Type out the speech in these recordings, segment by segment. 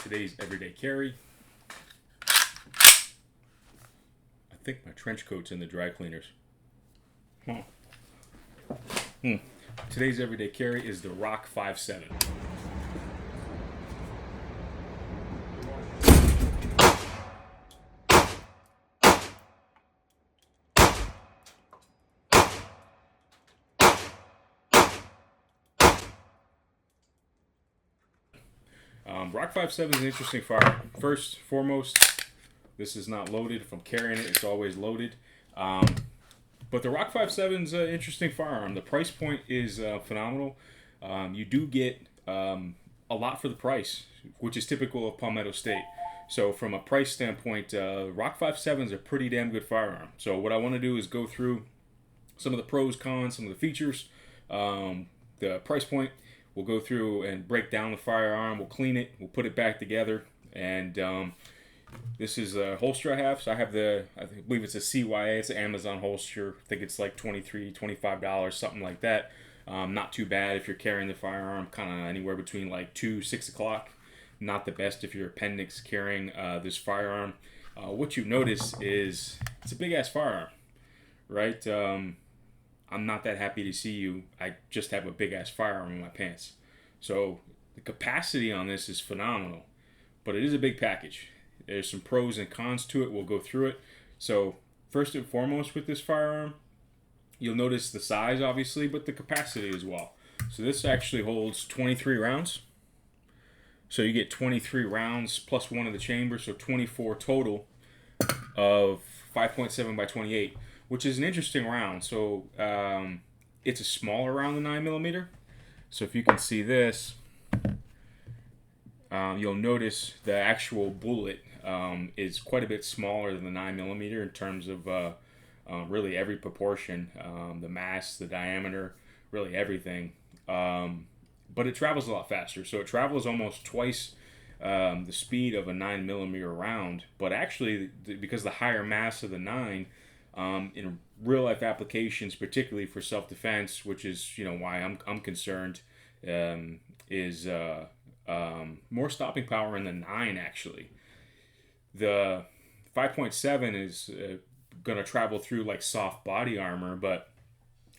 today's everyday carry. I think my trench coat's in the dry cleaners. Today's everyday carry is the Rock 5.7. Rock 5.7 is an interesting firearm. First, foremost, this is not loaded. If I'm carrying it, it's always loaded. But the Rock 5.7 is an interesting firearm. The price point is phenomenal. You do get a lot for the price, which is typical of Palmetto State. So from a price standpoint, Rock 5.7 is a pretty damn good firearm. So what I want to do is go through some of the pros, cons, some of the features, the price point. We'll go through and break down the firearm. We'll clean it. We'll put it back together. And this is a holster I have. So I have I believe it's a CYA. It's an Amazon holster. I think it's like $23, $25, something like that. Not too bad if you're carrying the firearm, kind of anywhere between like 2, 6 o'clock. Not the best if you're appendix carrying this firearm. What you notice is it's a big-ass firearm, right? I'm not that happy to see you. I just have a big-ass firearm in my pants. So the capacity on this is phenomenal, but it is a big package. There's some pros and cons to it. We'll go through it. So first and foremost with this firearm, you'll notice the size, obviously, but the capacity as well. So this actually holds 23 rounds. So you get 23 rounds plus one of the chamber, so 24 total of 5.7 by 28. Which is an interesting round. So it's a smaller round than 9mm. So if you can see this, you'll notice the actual bullet is quite a bit smaller than the 9mm in terms of really every proportion, the mass, the diameter, really everything. But it travels a lot faster. So it travels almost twice the speed of a 9mm round. But actually, because the higher mass of the 9, in real life applications, particularly for self-defense, which is why I'm concerned, is more stopping power in the 9 actually. The 5.7 is going to travel through like soft body armor, but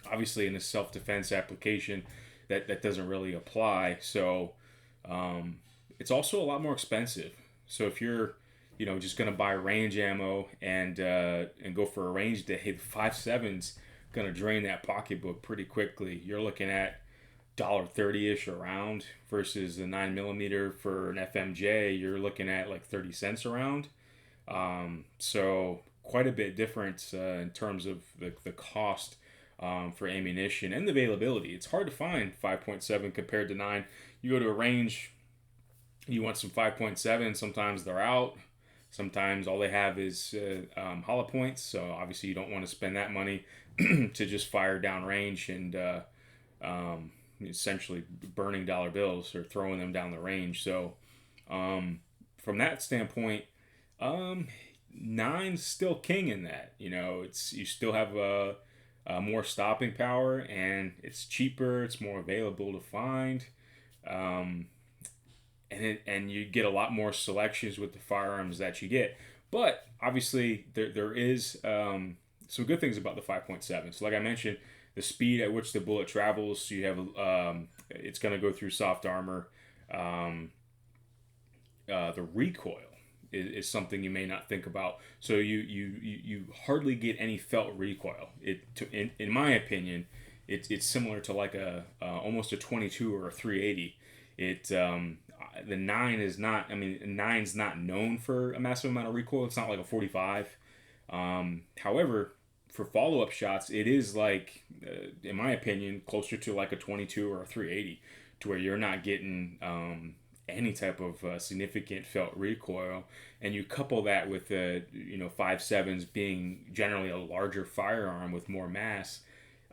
obviously in a self-defense application that doesn't really apply. So it's also a lot more expensive. So if you're just going to buy range ammo and go for a range day, the 5.7's going to drain that pocketbook pretty quickly. You're looking at $1.30-ish a round versus the 9mm for an FMJ. You're looking at like 30 cents a round. So quite a bit different in terms of the cost for ammunition and the availability. It's hard to find 5.7 compared to 9. You go to a range, you want some 5.7, sometimes they're out. Sometimes all they have is hollow points, so obviously you don't want to spend that money to just fire down range and essentially burning dollar bills or throwing them down the range. So from that standpoint, 9's still king in that. You still have more stopping power, and it's cheaper. It's more available to find. And you get a lot more selections with the firearms that you get. But obviously there is some good things about the 5.7. So like I mentioned, the speed at which the bullet travels, so you have it's going to go through soft armor. The recoil is something you may not think about. So you hardly get any felt recoil. In my opinion, it's similar to like almost a 22 or a 380. The 9 is not. 9's not known for a massive amount of recoil. It's not like a 45. However, for follow-up shots, it is like, in my opinion, closer to like a 22 or a 380, to where you're not getting any type of significant felt recoil. And you couple that with the 5.7s being generally a larger firearm with more mass.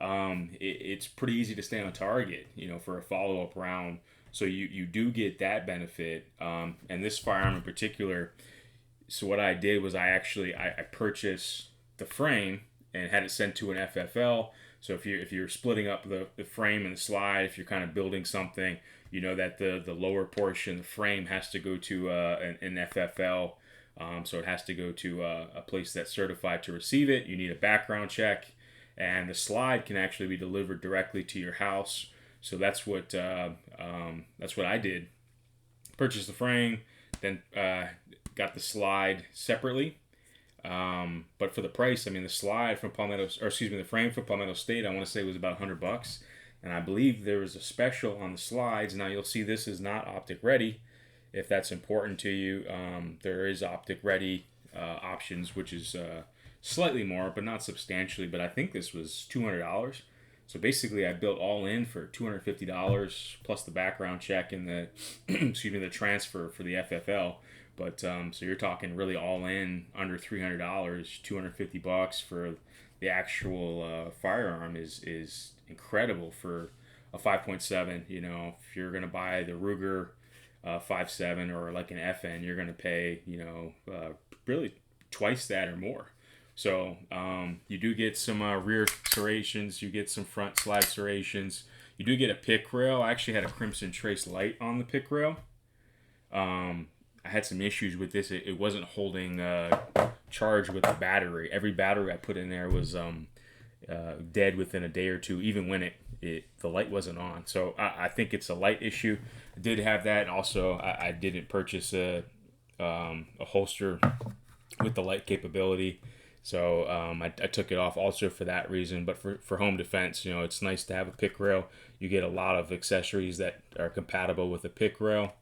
It's pretty easy to stay on target, for a follow-up round. So you do get that benefit. And this firearm in particular, so what I did was I purchased the frame and had it sent to an FFL. So if you're splitting up the frame and the slide, if you're kind of building something, you know that the lower portion, the frame, has to go to an FFL. So it has to go to a place that's certified to receive it. You need a background check, and the slide can actually be delivered directly to your house. So that's what I did. Purchased the frame, then got the slide separately. But for the price, I mean, the slide from the frame from Palmetto State, I want to say was about $100, and I believe there was a special on the slides. Now you'll see this is not optic ready. If that's important to you, there is optic ready options, which is slightly more, but not substantially. But I think this was $200. So basically, I built all in for $250 plus the background check and the the transfer for the FFL. But so you're talking really all in under $300, $250 for the actual firearm is incredible for a 5.7. You know, if you're gonna buy the Ruger 5.7 or like an FN, you're gonna pay really twice that or more. So you do get some rear serrations, you get some front slide serrations, you do get a pick rail. I actually had a Crimson Trace light on the pick rail. I had some issues with this. It wasn't holding charge with the battery. Every battery I put in there was dead within a day or two, even when the light wasn't on. So I think it's a light issue. I did have that. Also, I didn't purchase a holster with the light capability. So I took it off also for that reason. But for home defense, you know, it's nice to have a pick rail. You get a lot of accessories that are compatible with a pick rail.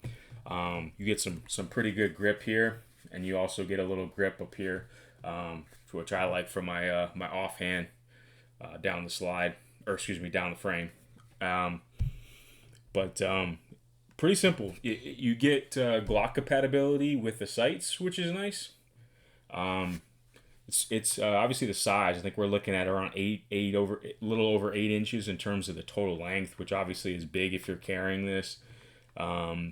You get some pretty good grip here, and you also get a little grip up here, which I like for my my offhand down the slide, down the frame. But pretty simple. You get Glock compatibility with the sights, which is nice. It's obviously the size. I think we're looking at around a little over 8 inches in terms of the total length, which obviously is big if you're carrying this.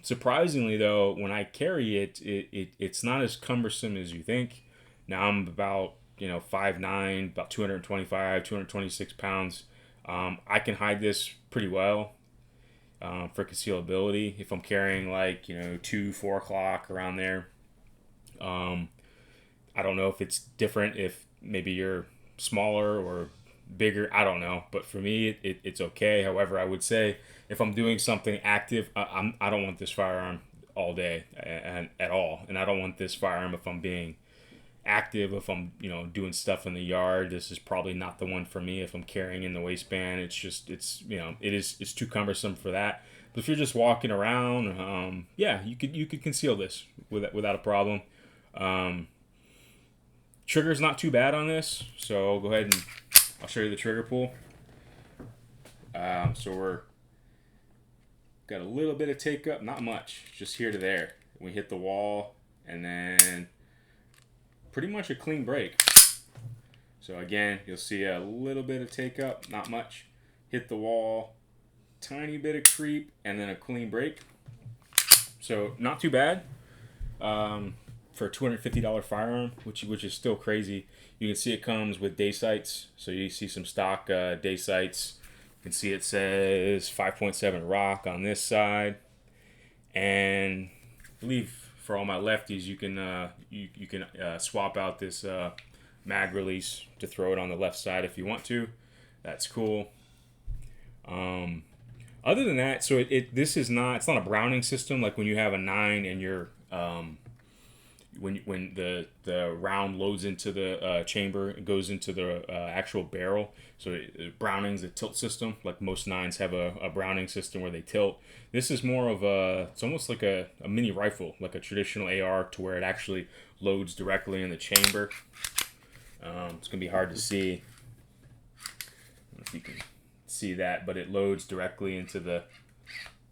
Surprisingly though, when I carry it's not as cumbersome as you think. Now I'm about 5'9", about 226 pounds. I can hide this pretty well for concealability if I'm carrying 2, 4 o'clock around there. I don't know if it's different if maybe you're smaller or bigger. I don't know, but for me it's okay. However, I would say if I'm doing something active, I don't want this firearm all day and at all, and I don't want this firearm if I'm being active. If I'm doing stuff in the yard, this is probably not the one for me. If I'm carrying in the waistband, it's too cumbersome for that. But if you're just walking around, you could conceal this without a problem. Trigger's not too bad on this, so I'll go ahead and I'll show you the trigger pull. So we're got a little bit of take up, not much, just here to there. We hit the wall, and then pretty much a clean break. So again, you'll see a little bit of take up, not much. Hit the wall, tiny bit of creep, and then a clean break. So not too bad. For a $250 firearm, which is still crazy. You can see it comes with day sights, so you see some stock day sights. You can see it says 5.7 Rock on this side, and I believe for all my lefties, you can swap out this mag release to throw it on the left side if you want to. That's cool. Other than that, so it's not a Browning system like when you have a 9 and you're when the round loads into the chamber, it goes into the actual barrel. So Browning's a tilt system. Like most 9s have a Browning system where they tilt. This is more of it's almost like a mini rifle, like a traditional AR, to where it actually loads directly in the chamber. It's gonna be hard to see. I don't know if you can see that, but it loads directly into the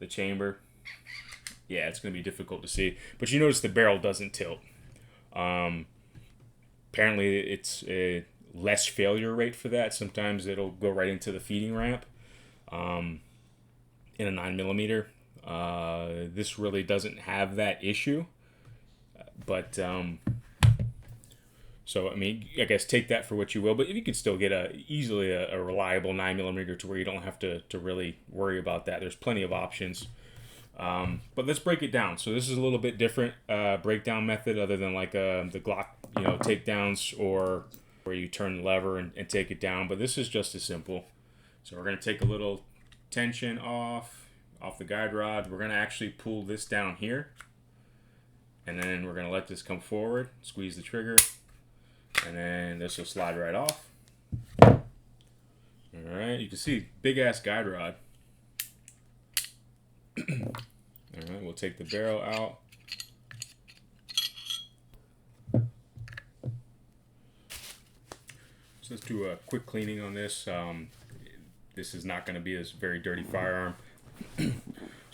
chamber. Yeah, it's going to be difficult to see. But you notice the barrel doesn't tilt. Apparently, it's a less failure rate for that. Sometimes it'll go right into the feeding ramp in a 9mm. This really doesn't have that issue. But So I mean, I guess take that for what you will, but you can still get easily a reliable 9mm to where you don't have to really worry about that. There's plenty of options. But let's break it down. So this is a little bit different breakdown method, other than like the Glock, takedowns, or where you turn the lever and take it down. But this is just as simple. So we're gonna take a little tension off the guide rod. We're gonna actually pull this down here, and then we're gonna let this come forward, squeeze the trigger, and then this will slide right off. All right, you can see big ass guide rod. All right, we'll take the barrel out. So let's do a quick cleaning on this. This is not going to be a very dirty firearm. So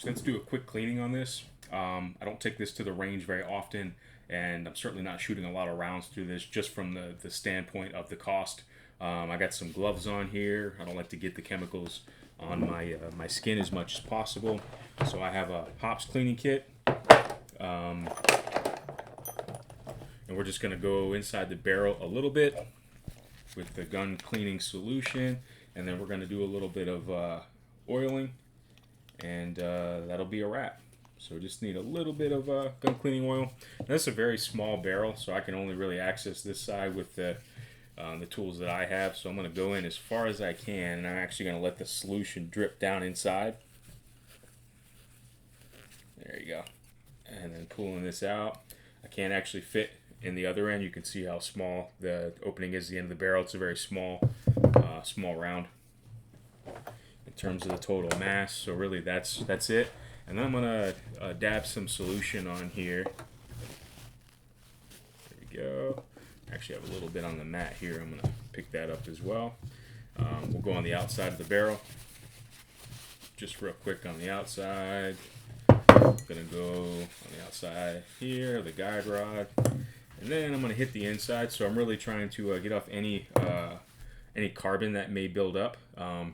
let's do a quick cleaning on this. I don't take this to the range very often, and I'm certainly not shooting a lot of rounds through this, just from the standpoint of the cost. I got some gloves on here. I don't like to get the chemicals on my skin as much as possible. So I have a Hops cleaning kit. And we're just going to go inside the barrel a little bit with the gun cleaning solution, and then we're going to do a little bit of oiling, and that'll be a wrap. So just need a little bit of gun cleaning oil. Now, this is a very small barrel, so I can only really access this side with the tools that I have. So I'm going to go in as far as I can, and I'm actually going to let the solution drip down inside. There you go. And then pulling this out. I can't actually fit in the other end. You can see how small the opening is at the end of the barrel. It's a very small round in terms of the total mass. So really that's it. And then I'm gonna dab some solution on here. There we go. Actually have a little bit on the mat here. I'm gonna pick that up as well. We'll go on the outside of the barrel. Just real quick on the outside. Gonna go on the outside here, the guide rod, and then I'm gonna hit the inside. So I'm really trying to get off any carbon that may build up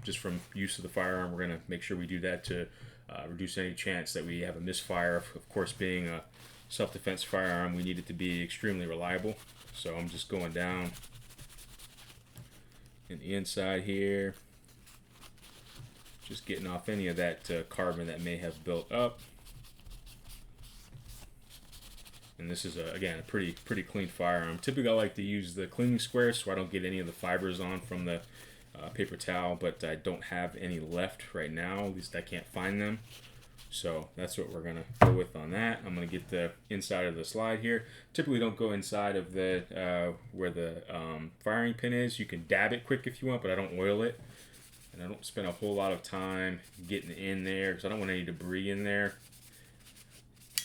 just from use of the firearm. We're gonna make sure we do that to reduce any chance that we have a misfire. Of course, being a self-defense firearm, we need it to be extremely reliable. So I'm just going down in the inside here, just getting off any of that carbon that may have built up. And this is again a pretty clean firearm. Typically I like to use the cleaning square so I don't get any of the fibers on from the paper towel, but I don't have any left right now. At least I can't find them. So that's what we're gonna go with on that. I'm gonna get the inside of the slide here. Typically don't go inside of the where the firing pin is. You can dab it quick if you want, but I don't oil it. And I don't spend a whole lot of time getting in there because I don't want any debris in there.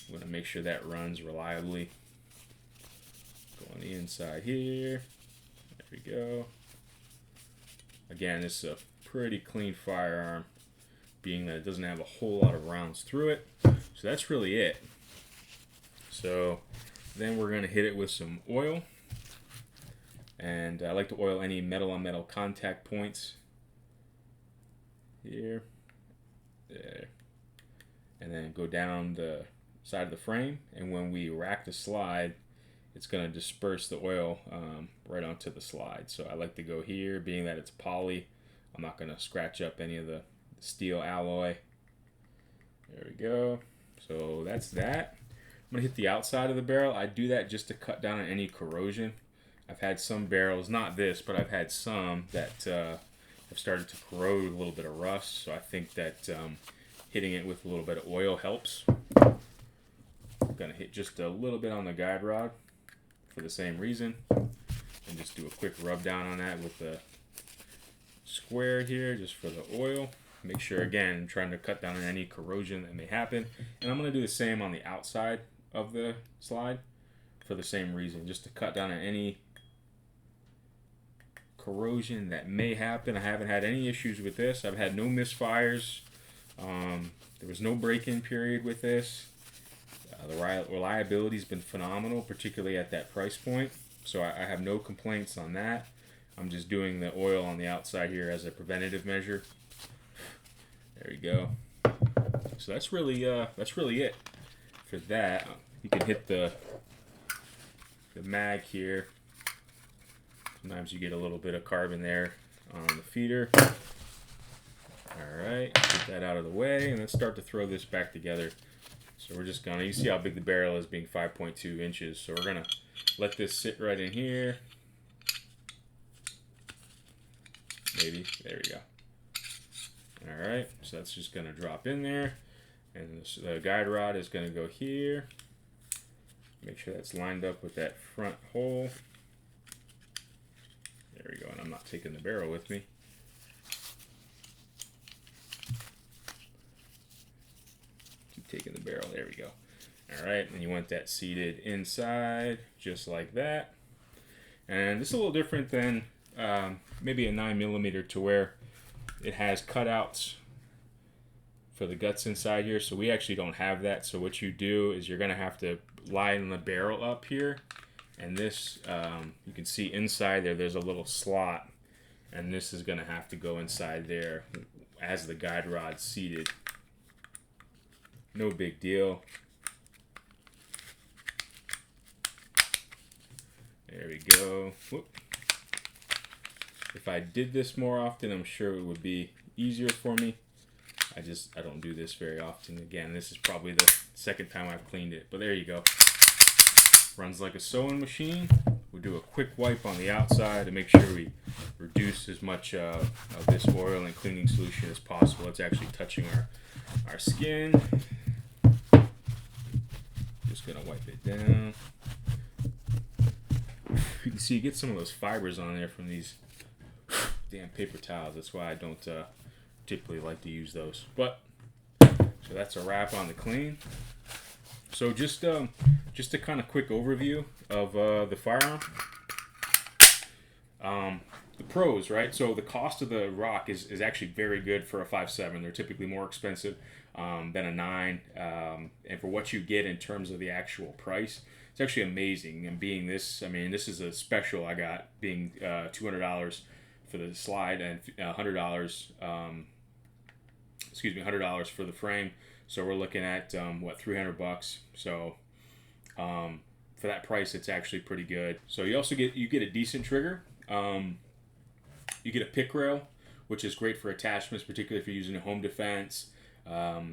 I'm going to make sure that runs reliably. Go on the inside here. There we go. Again, this is a pretty clean firearm, being that it doesn't have a whole lot of rounds through it. So that's really it. So then we're going to hit it with some oil. And I like to oil any metal on metal contact points. Here. There. And then go down the side of the frame, and when we rack the slide, it's going to disperse the oil right onto the slide. So I like to go here, being that it's poly. I'm not going to scratch up any of the steel alloy. There we go. So that's that. I'm going to hit the outside of the barrel. I do that just to cut down on any corrosion. I've had some barrels, not this, but I've had some that have started to corrode, a little bit of rust. So I think that hitting it with a little bit of oil helps. I'm going to hit just a little bit on the guide rod for the same reason, and just do a quick rub down on that with the square here just for the oil. Make sure, again, I'm trying to cut down on any corrosion that may happen. And I'm going to do the same on the outside of the slide for the same reason, just to cut down on any corrosion that may happen. I haven't had any issues with this. I've had no misfires. There was no break-in period with this. The reliability has been phenomenal, particularly at that price point. So I have no complaints on that. I'm just doing the oil on the outside here as a preventative measure. There you go. So that's really it for that. You can hit the mag here Sometimes you get a little bit of carbon there on the feeder. Alright, get that out of the way, and let's start to throw this back together. So we're just gonna, you see how big the barrel is, being 5.2 inches. So we're gonna let this sit right in here. Maybe, there we go. Alright, so that's just gonna drop in there. And the guide rod is gonna go here. Make sure that's lined up with that front hole. There we go, and I'm not taking the barrel with me. Keep taking the barrel, there we go. Alright, and you want that seated inside, just like that. And this is a little different than maybe a 9mm, to where it has cutouts for the guts inside here. So we actually don't have that. So what you do is you're going to have to line the barrel up here. And this, you can see inside there, there's a little slot. And this is going to have to go inside there as the guide rod's seated. No big deal. There we go. Whoop. If I did this more often, I'm sure it would be easier for me. I don't do this very often. Again, this is probably the second time I've cleaned it, but there you go. Runs like a sewing machine. We'll do a quick wipe on the outside to make sure we reduce as much of this oil and cleaning solution as possible. It's actually touching our skin. Just gonna wipe it down. You can see, you get some of those fibers on there from these damn paper towels. That's why I don't typically like to use those. But so that's a wrap on the clean. So just a kind of quick overview of the Firearm. The pros, right? So the cost of the rock is actually very good for a 5.7. They're typically more expensive than a 9, and for what you get in terms of the actual price, it's actually amazing. And being this, I mean, this is a special I got, being $200 for the slide and $100, $100 for the frame. So we're looking at what, $300. So for that price, it's actually pretty good. So you also get a decent trigger. You get a pick rail, which is great for attachments, particularly if you're using a home defense. So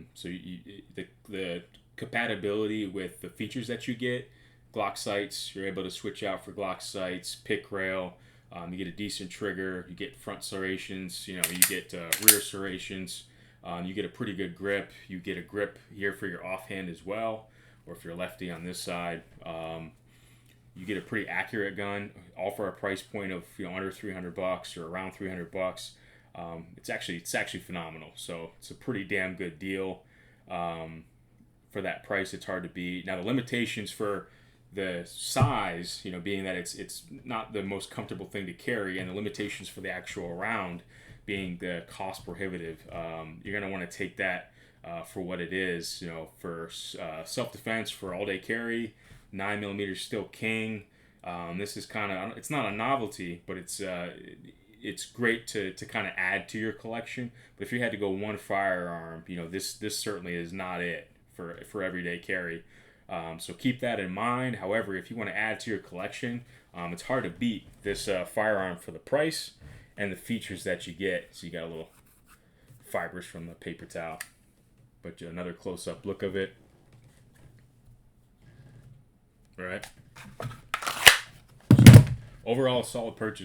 the compatibility with the features that you get, Glock sights, you're able to switch out for Glock sights, pick rail. You get a decent trigger. You get front serrations. You get rear serrations. You get a pretty good grip. You get a grip here for your offhand as well, or if you're lefty on this side. You get a pretty accurate gun, all for a price point of under $300 or around $300. It's actually phenomenal. So it's a pretty damn good deal for that price. It's hard to beat. Now the limitations for the size, being that it's not the most comfortable thing to carry, and the limitations for the actual round being the cost prohibitive. You're gonna want to take that for what it is. For self-defense, for all-day carry. 9mm still king. This is kind of, it's not a novelty, but it's great to kind of add to your collection. But if you had to go one firearm, this certainly is not it for everyday carry. So keep that in mind. However, if you want to add to your collection, it's hard to beat this firearm for the price and the features that you get. So you got a little fibers from the paper towel, but another close-up look of it. All right. So, overall, a solid purchase.